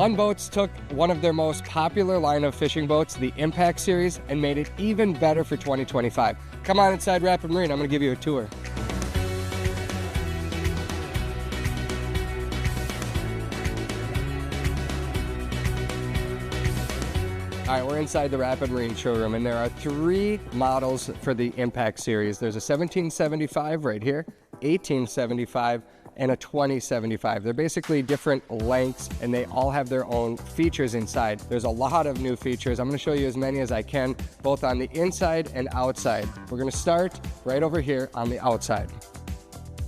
Lund Boats took one of their most popular line of fishing boats, the Impact Series, and made it even better for 2025. Come on inside Rapid Marine, I'm going to give you a tour. All right, we're inside the Rapid Marine showroom, and there are 3 models for the Impact Series. There's a 1775 right here, 1875, and a 2075. They're basically different lengths, and they all have their own features inside. There's a lot of new features. I'm going to show you as many as I can, both on the inside and outside. We're going to start right over here on the outside.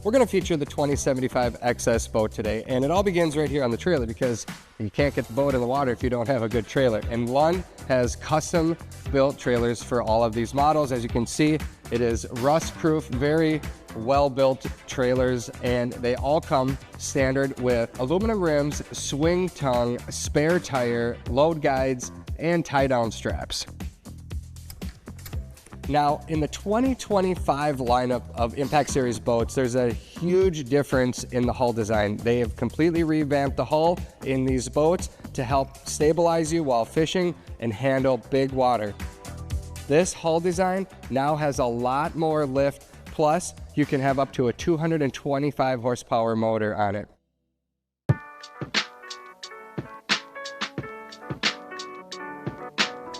We're going to feature the 2075 XS boat today, and it all begins right here on the trailer because you can't get the boat in the water if you don't have a good trailer. And Lund has custom built trailers for all of these models. As you can see, it is rust-proof, very well-built trailers, and they all come standard with aluminum rims, swing tongue, spare tire, load guides, and tie-down straps. Now, in the 2025 lineup of Impact Series boats, there's a huge difference in the hull design. They have completely revamped the hull in these boats to help stabilize you while fishing and handle big water. This hull design now has a lot more lift, plus you can have up to a 225 horsepower motor on it.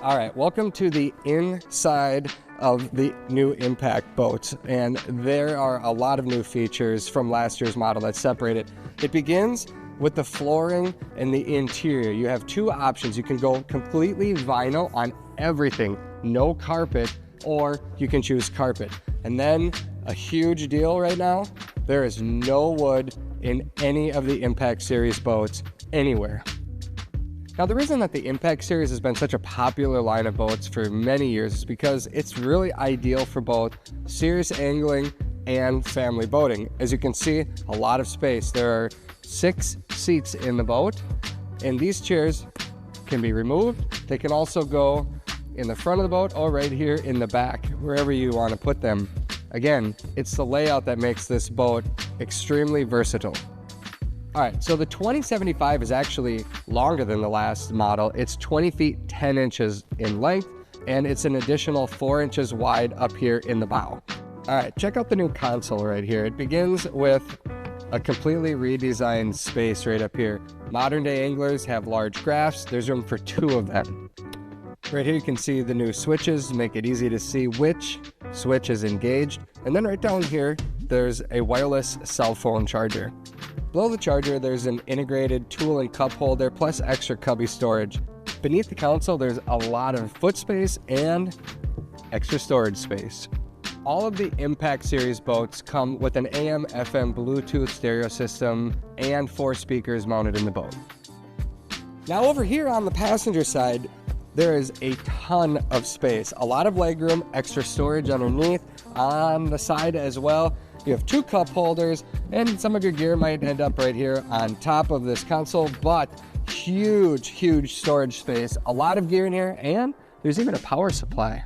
All right, welcome to the inside of the new Impact boats, and there are a lot of new features from last year's model that separate it. It begins with the flooring and the interior. You have 2 options. You can go completely vinyl on everything, no carpet, or you can choose carpet. And then a huge deal right now, there is no wood in any of the Impact Series boats anywhere. Now, the reason that the Impact Series has been such a popular line of boats for many years is because it's really ideal for both serious angling and family boating. As you can see, a lot of space. There are 6 seats in the boat, and these chairs can be removed. They can also go in the front of the boat or right here in the back, wherever you want to put them. Again, it's the layout that makes this boat extremely versatile. All right, so the 2075 is actually longer than the last model. It's 20 feet 10 inches in length, and it's an additional 4 inches wide up here in the bow. All right, check out the new console right here. It begins with a completely redesigned space right up here. Modern day anglers have large graphs. There's room for 2 of them. Right here you can see the new switches to make it easy to see which switch is engaged. And then right down here, there's a wireless cell phone charger. Below the charger, there's an integrated tool and cup holder plus extra cubby storage. Beneath the console, there's a lot of foot space and extra storage space. All of the Impact Series boats come with an AM/FM Bluetooth stereo system and 4 speakers mounted in the boat. Now over here on the passenger side, there is a ton of space, a lot of legroom, extra storage underneath, on the side as well. You have 2 cup holders, and some of your gear might end up right here on top of this console, but huge storage space, a lot of gear in here, and there's even a power supply.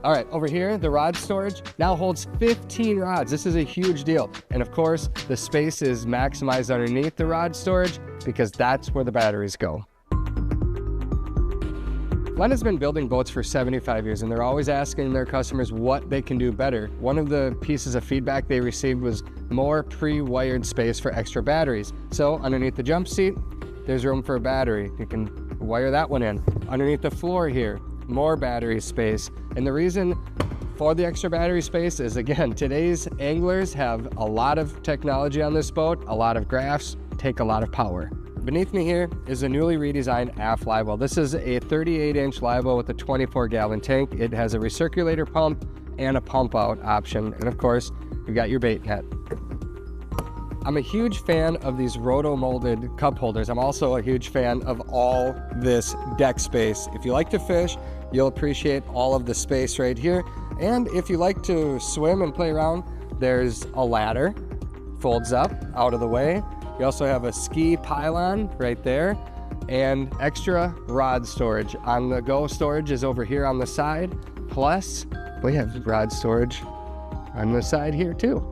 All right, over here, the rod storage now holds 15 rods. This is a huge deal. And of course, the space is maximized underneath the rod storage because that's where the batteries go. Lund has been building boats for 75 years, and they're always asking their customers what they can do better. One of the pieces of feedback they received was more pre-wired space for extra batteries. So underneath the jump seat, there's room for a battery. You can wire that one in. Underneath the floor here, more battery space. And the reason for the extra battery space is, again, today's anglers have a lot of technology on this boat, a lot of graphs, take a lot of power. Beneath me here is a newly redesigned aft live well. This is a 38-inch live well with a 24-gallon tank. It has a recirculator pump and a pump-out option. And of course, you've got your bait net. I'm a huge fan of these roto-molded cup holders. I'm also a huge fan of all this deck space. If you like to fish, you'll appreciate all of the space right here. And if you like to swim and play around, there's a ladder, folds up, out of the way. You also have a ski pylon right there and extra rod storage. On the go storage is over here on the side. Plus, we have rod storage on the side here too.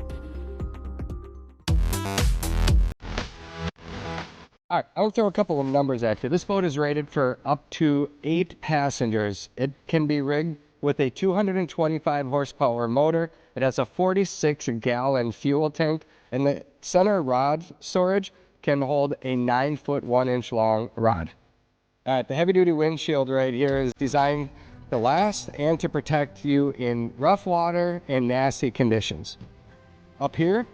All right, I'll throw a couple of numbers at you. This boat is rated for up to 8 passengers. It can be rigged with a 225 horsepower motor. It has a 46-gallon fuel tank, and the center rod storage can hold a 9-foot 1-inch long rod. All right, the heavy-duty windshield right here is designed to last and to protect you in rough water and nasty conditions. Up here,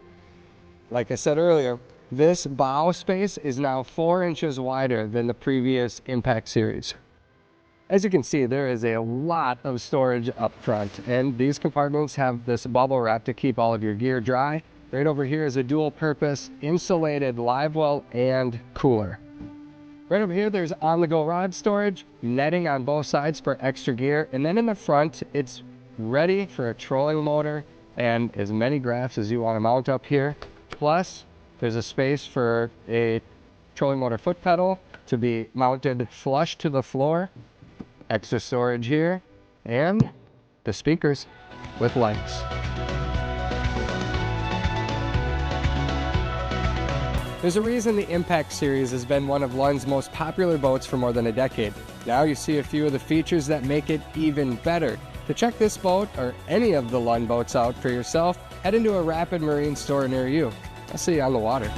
like I said earlier, this bow space is now 4 inches wider than the previous Impact series. As you can see, there is a lot of storage up front, and these compartments have this bubble wrap to keep all of your gear dry. Right over here is a dual-purpose insulated live well and cooler. Right over here, there's on-the-go rod storage, netting on both sides for extra gear, and then in the front, it's ready for a trolling motor and as many graphs as you want to mount up here. Plus, there's a space for a trolling motor foot pedal to be mounted flush to the floor. Extra storage here, and the speakers with lights. There's a reason the Impact series has been one of Lund's most popular boats for more than a decade. Now you see a few of the features that make it even better. To check this boat or any of the Lund boats out for yourself, head into a Rapid Marine store near you. I'll see you on the water.